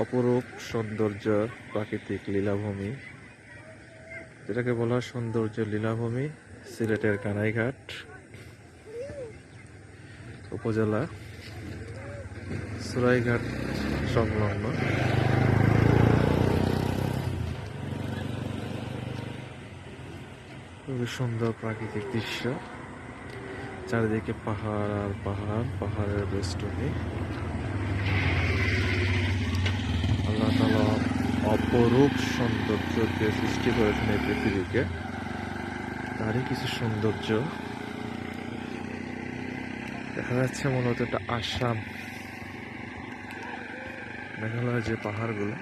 অপরূপ সৌন্দর্য প্রাকৃতিক লীলাভূমি, যেটাকে বলা হয় সৌন্দর্য লীলাভূমি, সিলেটের কানাইঘাট উপজেলা সুরাইঘাট সংলগ্ন খুবই সুন্দর প্রাকৃতিক দৃশ্য। চারিদিকে পাহাড় আর পাহাড়, পাহাড়ের বেষ্টনী। আল্লাহ তাআলা অপরূপ সৌন্দর্য দিয়ে সৃষ্টি করেছেন এই পৃথিবীকে, তারই কিছু সৌন্দর্য দেখা যাচ্ছে। মূলত এটা আসাম, মেঘালয়ের যে পাহাড়গুলো,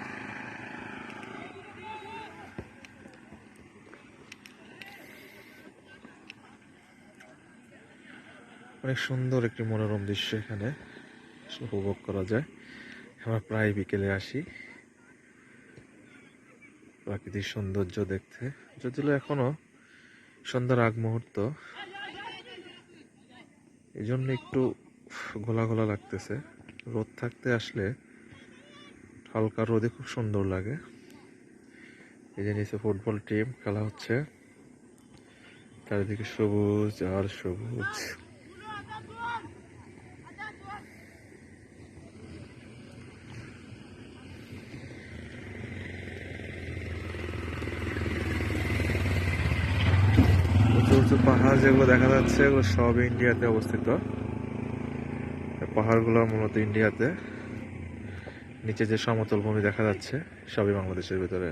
অনেক সুন্দর একটি মনোরম দৃশ্য এখানে উপভোগ করা যায়। আমরা প্রায় বিকেলে আসি প্রাকৃতিক সৌন্দর্য দেখতে, যদিও এখনো সন্ধ্যার আগ মুহূর্ত, এই জন্য একটু ঘোলা ঘোলা লাগতেছে। রোদ থাকতে আসলে হালকা রোদে খুব সুন্দর লাগে। এই যে নিচে ফুটবল টিম খেলা হচ্ছে, চারিদিকে সবুজ আর সবুজ। উঁচু পাহাড় যেগুলো দেখা যাচ্ছে এগুলো সব ইন্ডিয়াতে অবস্থিত। পাহাড়গুলো মূলত ইন্ডিয়াতে, নিচে যে সমতল ভূমি দেখা যাচ্ছে সবই বাংলাদেশের ভিতরে।